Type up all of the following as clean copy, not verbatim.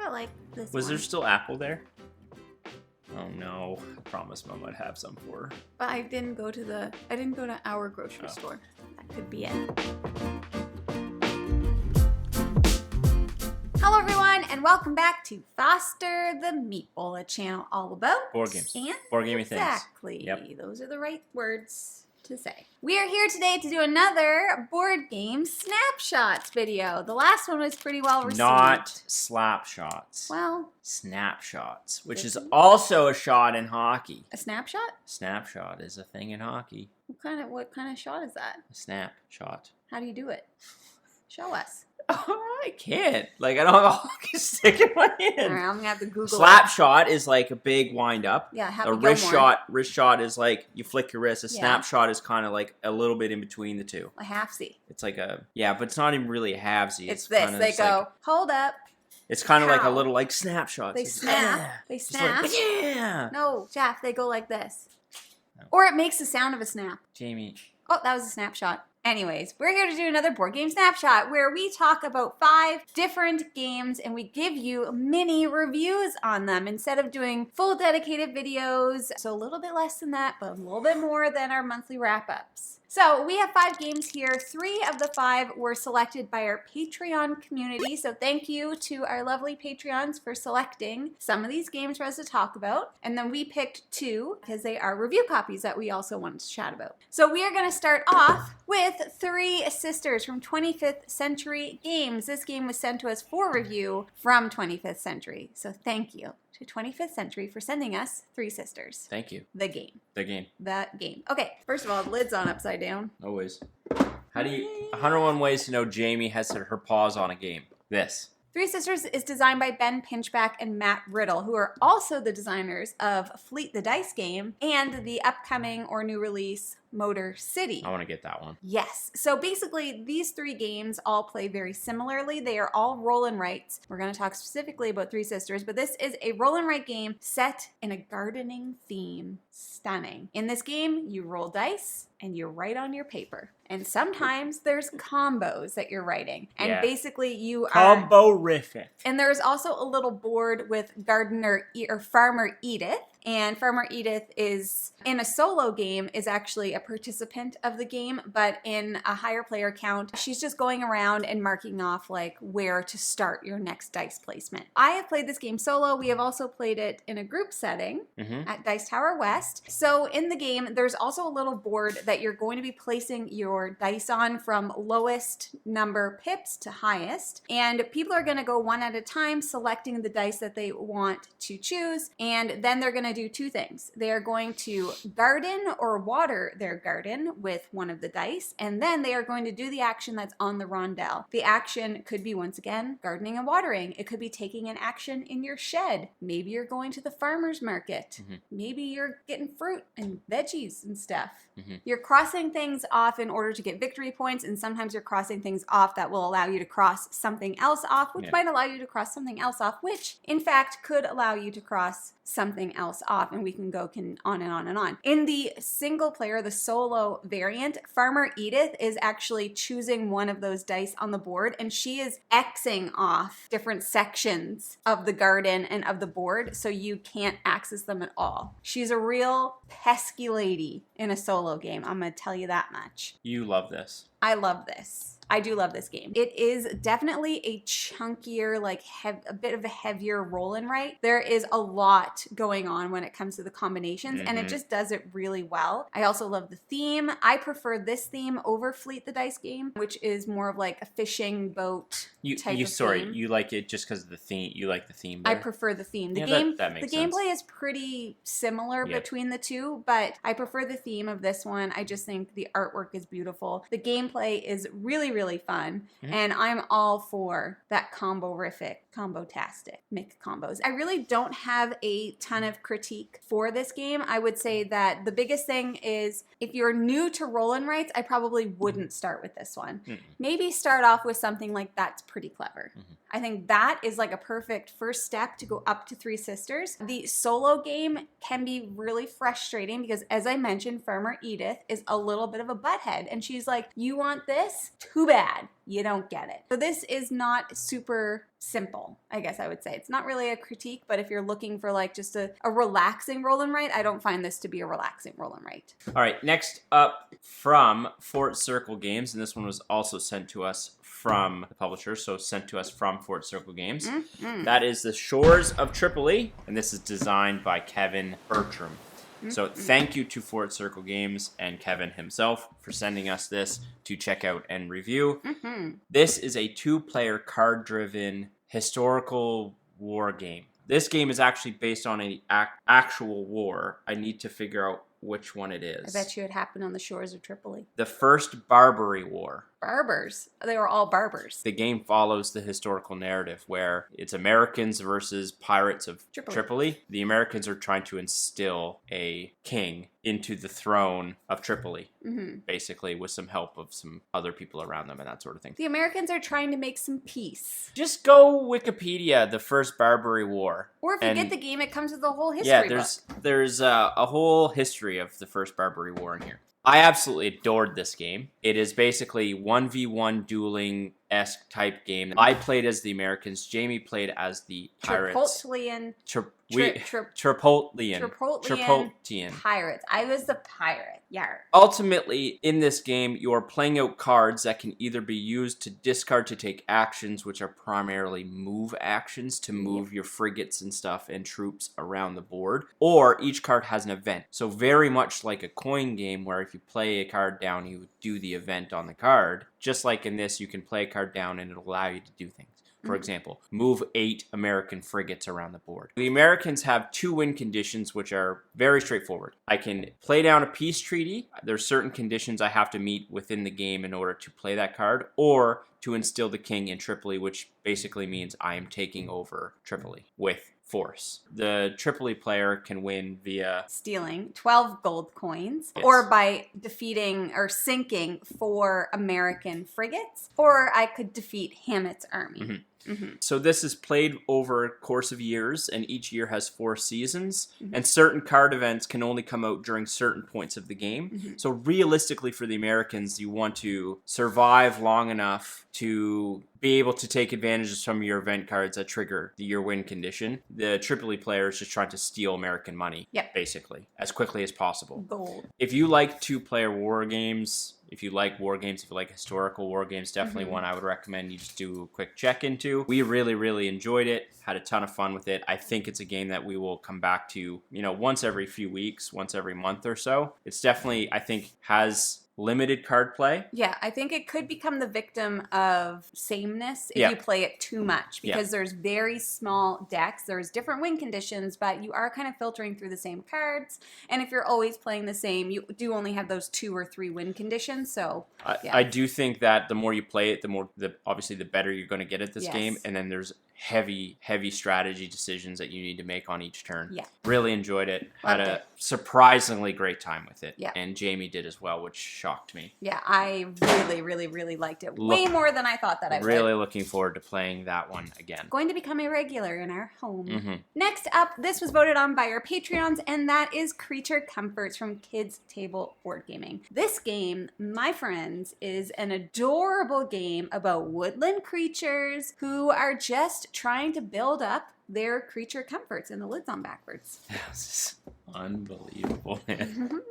of like this Was one. there still apple there? Oh no! I promised Mom I'd have some for her. But I didn't go to our grocery store. That could be it. Hello everyone, and welcome back to Foster the Meeple, a channel all about Board games. And board gaming things. Exactly. Yep. Those are the right words to say. We are here today to do another board game snapshots video. The last one was pretty well received. Not slapshots. Well, Snapshots, which is Isn't- also a shot in hockey. a snapshot? Snapshot is a thing in hockey. What kind of shot is that? A snapshot. How do you do it? Show us. I can't. Like, I don't have a hockey stick in my hand. All right, I'm gonna have to Google Slap it. shot is like a big wind up. Yeah, Happy A Gilmore. wrist shot is like you flick your wrist. A Yeah. snapshot is kind of like a little bit in between the two. A halfsy. It's like a but it's not even really a halvesy. It's this. kinda They just go, like- hold up. it's kind of like a How? little like snapshot. They It's like, snap. yeah. They Just snap. like, yeah. No, Jeff, they go like this. No. Or it makes the sound of a snap. Jamie. Oh, that was a snapshot. Anyways, we're here to do another board game snapshot where we talk about 5 different games and we give you mini reviews on them instead of doing full dedicated videos. So a little bit less than that, but a little bit more than our monthly wrap-ups. So we have 5 games here. 3 of the 5 were selected by our Patreon community. So thank you to our lovely Patreons for selecting some of these games for us to talk about. And then we picked 2 because they are review copies that we also wanted to chat about. So we are going to start off with 3 Sisters from 25th Century Games. This game was sent to us for review from 25th Century. So thank you to 25th Century for sending us 3 Sisters. Thank you. The game. The game. That game. Okay, first of all, the lid's on upside down. Always. How do you... 101 ways to know Jamie has her paws on a game. This. 3 Sisters is designed by Ben Pinchback and Matt Riddle, who are also the designers of Fleet the Dice game and the upcoming or new release Motor City. I want to get that one. Yes. So basically, these 3 games all play very similarly. They are all roll and writes. We're going to talk specifically about 3 Sisters, but this is a roll and write game set in a gardening theme. Stunning. In this game, you roll dice and you write on your paper. And sometimes there's combos that you're writing. And Yeah. basically you are... Combo-rific. And there's also a little board with Farmer Edith. And Farmer Edith is, in a solo game, is actually a participant of the game, but in a higher player count, she's just going around and marking off like where to start your next dice placement. I have played this game solo. We have also played it in a group setting at Dice Tower West. So in the game, there's also a little board that you're going to be placing your dice on from lowest number pips to highest. And people are going to go one at a time, selecting the dice that they want to choose. And then they're going to do 2 things. They are going to garden or water their garden with one of the dice, and then they are going to do the action that's on the rondelle. The action could be, once again, gardening and watering. It could be taking an action in your shed. Maybe you're going to the farmer's market. Maybe you're getting fruit and veggies and stuff. You're crossing things off in order to get victory points, and sometimes you're crossing things off that will allow you to cross something else off, which might allow you to cross something else off, which, in fact, could allow you to cross something else off, and we can go on and on and on. In the single player, the solo variant, Farmer Edith is actually choosing one of those dice on the board, and she is Xing off different sections of the garden and of the board, so you can't access them at all. She's a real pesky lady in a solo game, I'm gonna tell you that much. You love this. I love this. I do love this game. It is definitely a chunkier, like a bit of a heavier roll and write. There is a lot going on when it comes to the combinations, and it just does it really well. I also love the theme. I prefer this theme over Fleet the Dice game, which is more of like a fishing boat type of theme. You like it just because of the theme. You like the theme better? I prefer the theme. The that makes the gameplay is pretty similar between the 2, but I prefer the theme of this one. I just think the artwork is beautiful. The gameplay is really fun, and I'm all for that combo-tastic mix combos. I really don't have a ton of critique for this game. I would say that the biggest thing is if you're new to roll and writes, I probably wouldn't start with this one. Maybe start off with something like That's Pretty Clever. I think that is like a perfect first step to go up to 3 Sisters. The solo game can be really frustrating because, as I mentioned, Farmer Edith is a little bit of a butthead, and she's like, you want this? Too too bad. You don't get it. So this is not super simple, I guess I would say. It's not really a critique, but if you're looking for like just a relaxing roll and write, I don't find this to be a relaxing roll and write. All right, next up from Fort Circle Games, and this one was also sent to us from the publisher, so sent to us from Fort Circle Games. That is the Shores of Tripoli, and this is designed by Kevin Bertram. So thank you to Fort Circle Games and Kevin himself for sending us this to check out and review. This is a 2-player card-driven historical war game. This game is actually based on an actual war. I need to figure out which one it is. I bet you it happened on the shores of Tripoli. The First Barbary War. Barbers. They were all barbers. The game follows the historical narrative where it's Americans versus pirates of Tripoli. The Americans are trying to instill a king into the throne of Tripoli, basically with some help of some other people around them and that sort of thing. The Americans are trying to make some peace. Just go Wikipedia, the First Barbary War. Or if you get the game, it comes with a whole history book. There's a whole history of the First Barbary War in here. I absolutely adored this game. It is basically 1v1 dueling-esque type game. I played as the Americans. Jamie played as the pirates. Tripolitan pirates. I was the pirate. Yar. Ultimately, in this game, you are playing out cards that can either be used to discard to take actions, which are primarily move actions to move your frigates and stuff and troops around the board, or each card has an event. So very much like a coin game where if you play a card down, you do the event on the card. Just like in this, you can play a card down and it'll allow you to do things. For example, move 8 American frigates around the board. The Americans have 2 win conditions, which are very straightforward. I can play down a peace treaty. There's certain conditions I have to meet within the game in order to play that card, or to instill the king in Tripoli, which basically means I am taking over Tripoli with force. The Tripoli player can win via stealing 12 gold coins, or by defeating or sinking 4 American frigates, or I could defeat Hammett's army. So this is played over a course of years, and each year has 4 seasons, and certain card events can only come out during certain points of the game. So realistically for the Americans, you want to survive long enough to be able to take advantage of some of your event cards that trigger your win condition. The Tripoli player is just trying to steal American money, basically, as quickly as possible. Gold. If you like 2-player war games, if you like war games, if you like historical war games, definitely one I would recommend you just do a quick check into. We really, really enjoyed it, had a ton of fun with it. I think it's a game that we will come back to, once every few weeks, once every month or so. It's definitely, I think, has limited card play. Yeah, I think it could become the victim of sameness if you play it too much, because there's very small decks, there's different win conditions, but you are kind of filtering through the same cards, and if you're always playing the same, you do only have those 2 or 3 win conditions, so I do think that the more you play it, obviously the better you're going to get at this game, and then there's heavy strategy decisions that you need to make on each turn. Really enjoyed it. Had a surprisingly great time with it. And Jamie did as well, which shocked me. Yeah, I really, really, really liked it. Way more than I thought that I would. Really looking forward to playing that one again. Going to become a regular in our home. Next up, this was voted on by our Patreons, and that is Creature Comforts from Kids Table Board Gaming. This game, my friends, is an adorable game about woodland creatures who are just trying to build up their creature comforts, and the lid's on backwards. This is unbelievable, man.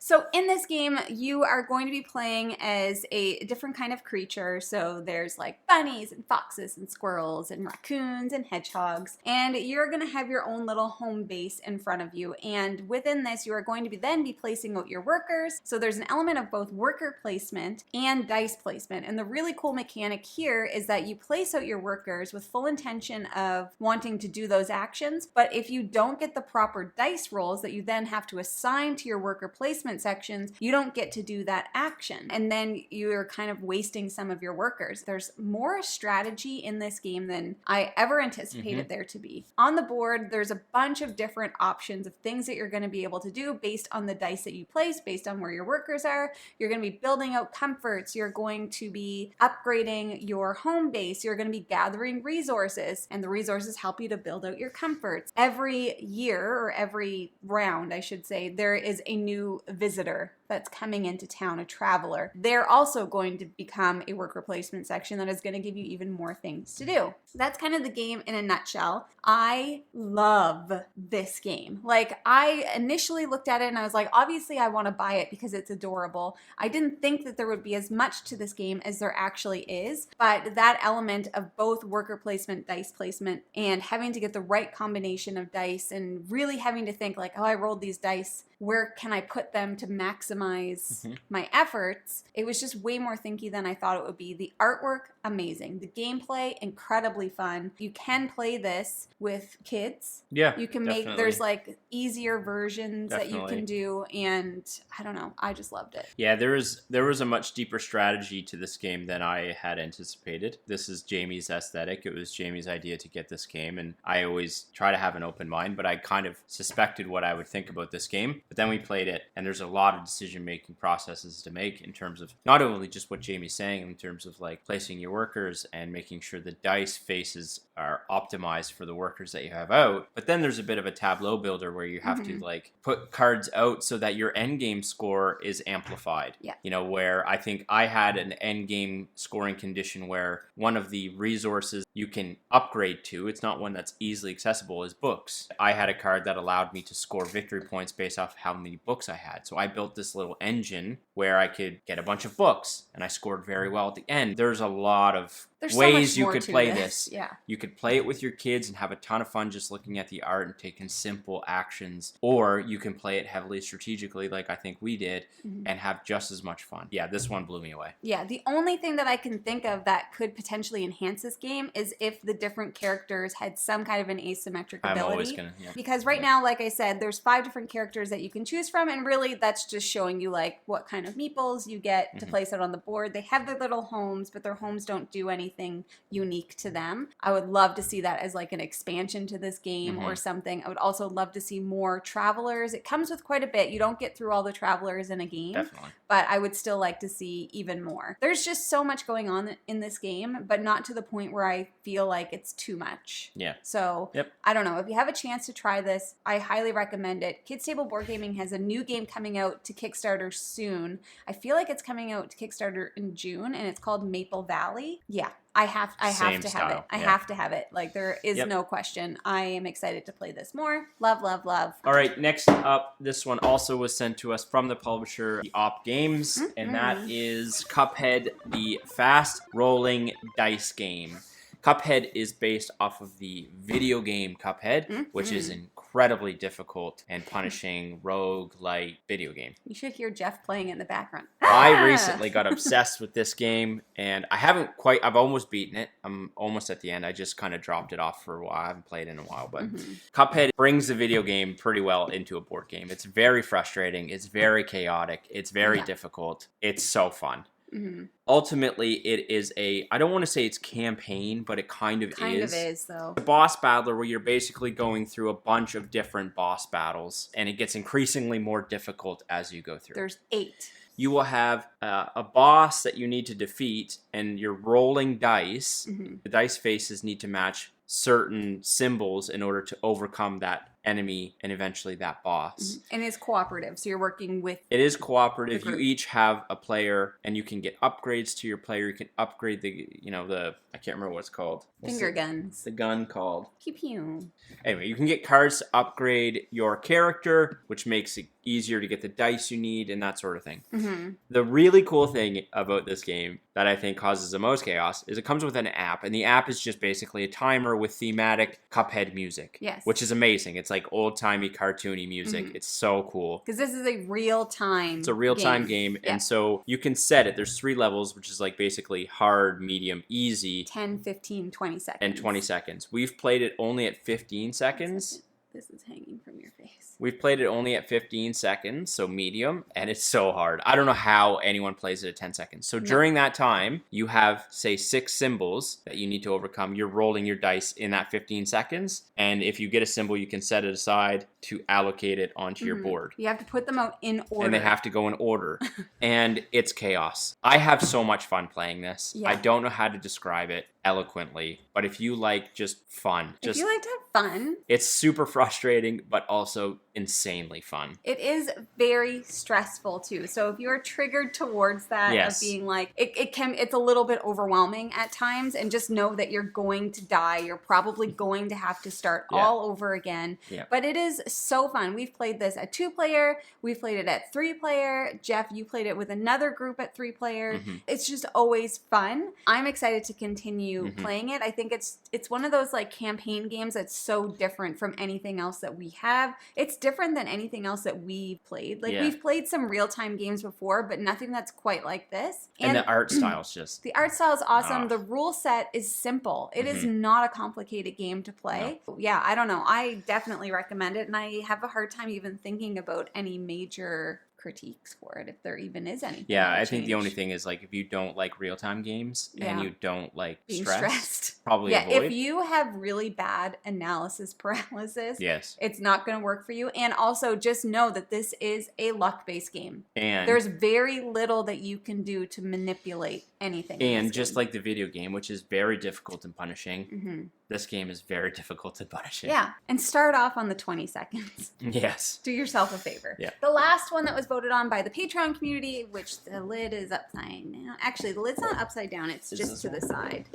So in this game, you are going to be playing as a different kind of creature. So there's like bunnies and foxes and squirrels and raccoons and hedgehogs. And you're going to have your own little home base in front of you. And within this, you are going to then be placing out your workers. So there's an element of both worker placement and dice placement. And the really cool mechanic here is that you place out your workers with full intention of wanting to do those actions. But if you don't get the proper dice rolls that you then have to assign to your worker placement sections, you don't get to do that action. And then you're kind of wasting some of your workers. There's more strategy in this game than I ever anticipated there to be. On the board, there's a bunch of different options of things that you're going to be able to do based on the dice that you place, based on where your workers are. You're going to be building out comforts. You're going to be upgrading your home base. You're going to be gathering resources, and the resources help you to build out your comforts. Every year, or every round, I should say, there is a new visitor that's coming into town, a traveler, they're also going to become a worker placement section that is going to give you even more things to do. That's kind of the game in a nutshell. I love this game. Like, I initially looked at it and I was like, obviously I want to buy it because it's adorable. I didn't think that there would be as much to this game as there actually is, but that element of both worker placement, dice placement, and having to get the right combination of dice and really having to think like, oh, I rolled these dice, where can I put them to maximize my efforts? It was just way more thinky than I thought it would be. The artwork, amazing. The gameplay, incredibly fun. You can play this with kids. Yeah, you can definitely. make, there's like easier versions that you Definitely. can do, and I don't know, I just loved it. Yeah, there was a much deeper strategy to this game than I had anticipated. This is Jamie's aesthetic. It was Jamie's idea to get this game, and I always try to have an open mind, but I kind of suspected what I would think about this game. But then we played it, and there's a lot of decision-making processes to make in terms of not only just what Jamie's saying, in terms of like placing your workers and making sure the dice faces are optimized for the workers that you have out. But then there's a bit of a tableau builder where you have to like put cards out so that your end game score is amplified. Yeah. You know, where I think I had an end game scoring condition where one of the resources you can upgrade to, it's not one that's easily accessible, is books. I had a card that allowed me to score victory points based off how many books I had. So I built this little engine where I could get a bunch of books, and I scored very well at the end. There's a lot of ways you could play this. Yeah. You could play it with your kids and have a ton of fun just looking at the art and taking simple actions, or you can play it heavily strategically like I think we did and have just as much fun. Yeah, this one blew me away. Yeah, the only thing that I can think of that could potentially enhance this game is if the different characters had some kind of an asymmetric ability. I'm always gonna, yeah. Because right now, like I said, there's 5 different characters that you can choose from, and really that's just showing you like what kind of meeples you get to place out on the board. They have their little homes, but their homes don't do anything unique to them. I would love to see that as like an expansion to this game or something. I would also love to see more travelers. It comes with quite a bit. You don't get through all the travelers in a game. Definitely. But I would still like to see even more. There's just so much going on in this game, but not to the point where I feel like it's too much. Yeah. So, I don't know. If you have a chance to try this, I highly recommend it. Kids Table Board Gaming has a new game coming out to Kickstarter soon. I feel like it's coming out to Kickstarter in June, and it's called Maple Valley. Yeah. I have to have it. I have to have it. Like, there is no question. I am excited to play this more. Love, love, love. All right, next up, this one also was sent to us from the publisher, the Op Games, and that is Cuphead, the fast-rolling dice game. Cuphead is based off of the video game Cuphead, which is incredibly difficult and punishing roguelike video game. You should hear Jeff playing in the background. I recently got obsessed with this game, and I've almost beaten it. I'm almost at the end. I just kind of dropped it off for a while. I haven't played in a while, but Cuphead brings the video game pretty well into a board game. It's very frustrating. It's very chaotic. It's very difficult. It's so fun. Ultimately, it is I don't want to say it's campaign, but it kind of is. Kind of is, though. A boss battler where you're basically going through a bunch of different boss battles, and it gets increasingly more difficult as you go through. There's 8. You will have a boss that you need to defeat, and you're rolling dice. The dice faces need to match certain symbols in order to overcome that enemy and eventually that boss. And it's cooperative, so you're working with... It is cooperative. You each have a player, and you can get upgrades to your player. You can upgrade I can't remember what it's called. Finger guns. The gun called? Pew pew. Anyway, you can get cards to upgrade your character, which makes it easier to get the dice you need and that sort of thing. The really cool thing about this game that I think causes the most chaos is it comes with an app, and the app is just basically a timer with thematic Cuphead music. Yes. Which is amazing. It's like old-timey, cartoony music. It's so cool. Because this is a real-time It's a real-time game, and so you can set it. There's 3 levels, which is like basically hard, medium, easy. 10, 15, 20 seconds. And 20 seconds. We've played it only at 15 seconds. This is hanging from your face. We've played it only at 15 seconds, so medium, and it's so hard. I don't know how anyone plays it at 10 seconds. So during that time, you have, say, 6 symbols that you need to overcome. You're rolling your dice in that 15 seconds, and if you get a symbol, you can set it aside to allocate it onto your board. You have to put them out in order. And they have to go in order. And it's chaos. I have so much fun playing this. Yeah. I don't know how to describe it eloquently, but if you like just fun. If you like to have fun. It's super frustrating, but also insanely fun. It is very stressful too. So if you're triggered towards that of being like, it's a little bit overwhelming at times, and just know that you're going to die. You're probably going to have to start all over again. Yeah. But it is so fun. We've played this at 2-player. We've played it at 3-player. Jeff, you played it with another group at 3-player. It's just always fun. I'm excited to continue playing it. I think it's one of those like campaign games that's so different from anything else that we have. It's different than anything else that we've played. Like we've played some real-time games before, but nothing that's quite like this. And the art style's just... The art style is awesome. The rule set is simple. It is not a complicated game to play. No. Yeah, I don't know. I definitely recommend it, and I have a hard time even thinking about any major critiques for it, if there even is anything. Yeah, I think the only thing is, like, if you don't like real-time games and you don't like being stressed, probably avoid. If you have really bad analysis paralysis, yes, it's not going to work for you. And also just know that this is a luck-based game. And there's very little that you can do to manipulate anything. And just like the video game, which is very difficult and punishing, this game is very difficult and punishing. Yeah, and start off on the 20 seconds. Yes. Do yourself a favor. Yeah. The last one that was voted on by the Patreon community, which the lid is upside down. Actually, the lid's not upside down. It's just to the side.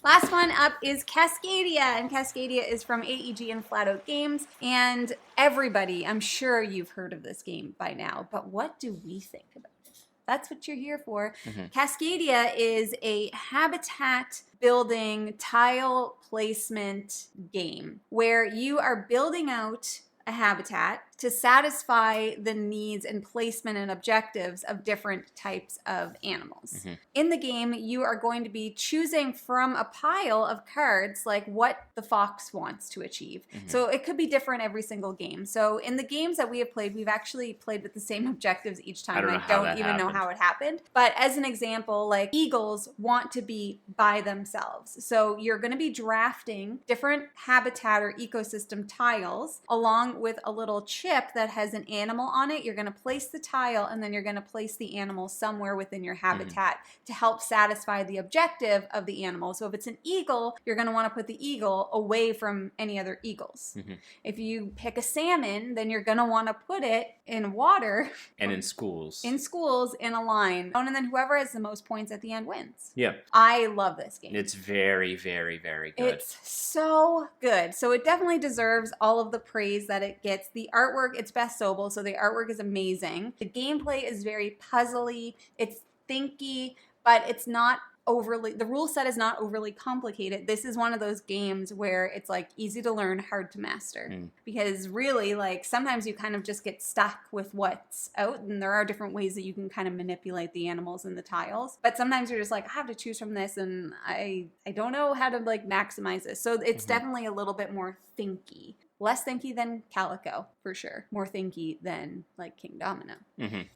Last one up is Cascadia, and Cascadia is from AEG and Flat Out Games. And everybody, I'm sure you've heard of this game by now, but what do we think about it? That's what you're here for. Cascadia is a habitat building tile placement game where you are building out a habitat to satisfy the needs and placement and objectives of different types of animals. In the game, you are going to be choosing from a pile of cards like what the fox wants to achieve. So it could be different every single game. So in the games that we have played, we've actually played with the same objectives each time. I don't even know how it happened. But as an example, like eagles want to be by themselves. So you're going to be drafting different habitat or ecosystem tiles along with a little chip that has an animal on it. You're going to place the tile, and then you're going to place the animal somewhere within your habitat to help satisfy the objective of the animal. So if it's an eagle, you're going to want to put the eagle away from any other eagles. If you pick a salmon, then you're going to want to put it in water. And in schools. In schools, in a line. And then whoever has the most points at the end wins. Yeah. I love this game. It's very, very, very good. It's so good. So it definitely deserves all of the praise that it gets. The artwork, it's Beth Sobel, so the artwork is amazing. The gameplay is very puzzly. It's thinky, but it's not overly, the rule set is not overly complicated. This is one of those games where it's like easy to learn, hard to master. Because really, like, sometimes you kind of just get stuck with what's out, and there are different ways that you can kind of manipulate the animals and the tiles. But sometimes you're just like, I have to choose from this, and I don't know how to like maximize this. So it's definitely a little bit more thinky. Less thinky than Calico, for sure. More thinky than, like, King Domino.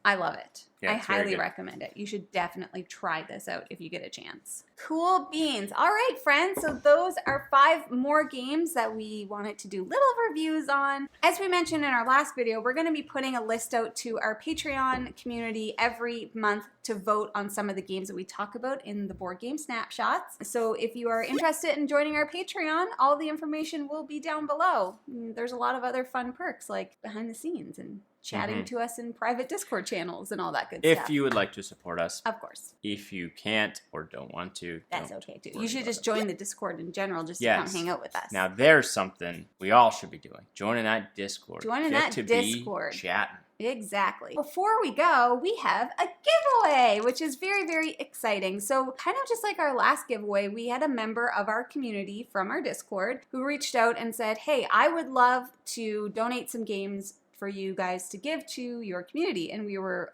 I love it. Yeah, I highly recommend it. You should definitely try this out if you get a chance. Cool beans. All right, friends. So those are 5 more games that we wanted to do little reviews on. As we mentioned in our last video, we're going to be putting a list out to our Patreon community every month to vote on some of the games that we talk about in the board game Snapshots. So if you are interested in joining our Patreon, all the information will be down below. There's a lot of other fun perks like behind the scenes and chatting to us in private Discord channels and all that good stuff. If you would like to support us. Of course. If you can't or don't want to, that's okay too. You should just join the Discord in general just to come hang out with us. Now there's something we all should be doing. Joining that Discord. Joining that Discord. Be chatting. Exactly. Before we go, we have a giveaway, which is very, very exciting. So kind of just like our last giveaway, we had a member of our community from our Discord who reached out and said, hey, I would love to donate some games for you guys to give to your community. And we were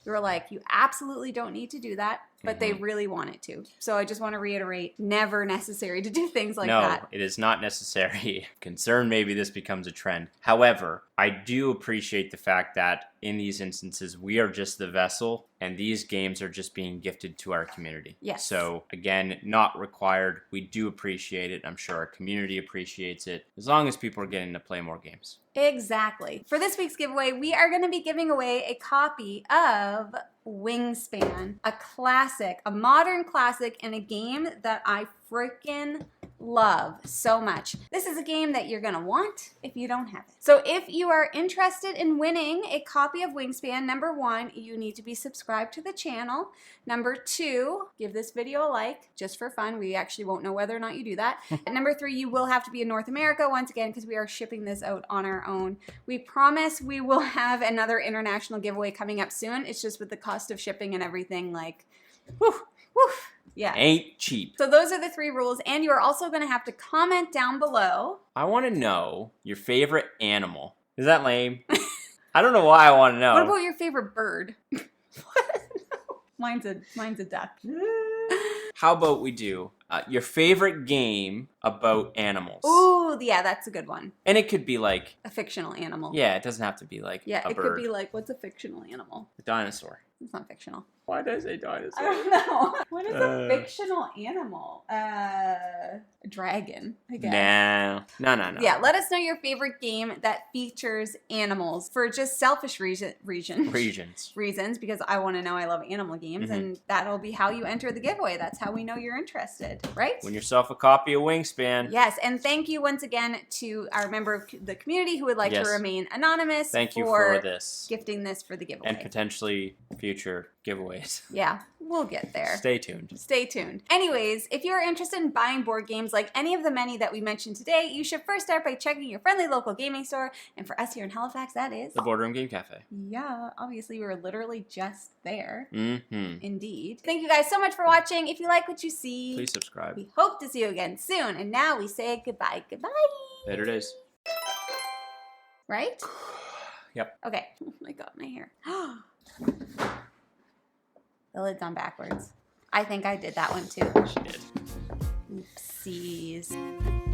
like, you absolutely don't need to do that, but they really wanted to. So I just want to reiterate, never necessary to do things like that. No, it is not necessary. Concerned maybe this becomes a trend. However, I do appreciate the fact that in these instances, we are just the vessel and these games are just being gifted to our community. Yes. So again, not required. We do appreciate it. I'm sure our community appreciates it as long as people are getting to play more games. Exactly. For this week's giveaway, we are going to be giving away a copy of Wingspan, a classic, a modern classic, and a game that I freaking love so much. This is a game that you're gonna want if you don't have it. So if you are interested in winning a copy of Wingspan, number 1, you need to be subscribed to the channel. Number 2, give this video a like, just for fun. We actually won't know whether or not you do that. And number 3, you will have to be in North America once again because we are shipping this out on our own. We promise we will have another international giveaway coming up soon. It's just with the cost of shipping and everything, like, woof, woof. Yeah. Ain't cheap. So those are the 3 rules, and you are also going to have to comment down below. I want to know your favorite animal. Is that lame? I don't know why I want to know. What about your favorite bird? Mine's a duck. How about we do your favorite game about animals? Ooh, yeah, that's a good one. And it could be like a fictional animal. Yeah, it doesn't have to be like a bird. Could be like, what's a fictional animal? A dinosaur. It's not fictional. Why did I say dinosaur? I don't know. What is a fictional animal? A dragon, I guess. No. Yeah, let us know your favorite game that features animals for just selfish reasons, because I want to know. I love animal games, and that'll be how you enter the giveaway. That's how we know you're interested, right? Win yourself a copy of Wingspan. Yes, and thank you once again to our member of the community who would like to remain anonymous. Thank you for this. Gifting this for the giveaway. And potentially future giveaways. Yeah, we'll get there. Stay tuned. Stay tuned. Anyways, if you're interested in buying board games like any of the many that we mentioned today, you should first start by checking your friendly local gaming store. And for us here in Halifax, that is the Boardroom Game Cafe. Yeah, obviously we were literally just there. Mm-hmm. Indeed. Thank you guys so much for watching. If you like what you see, please subscribe. We hope to see you again soon. And now we say goodbye. Goodbye. Later days. Right? Yep. Okay. Oh my god, my hair. The lid's on backwards. I think I did that one too. She did. Oopsies.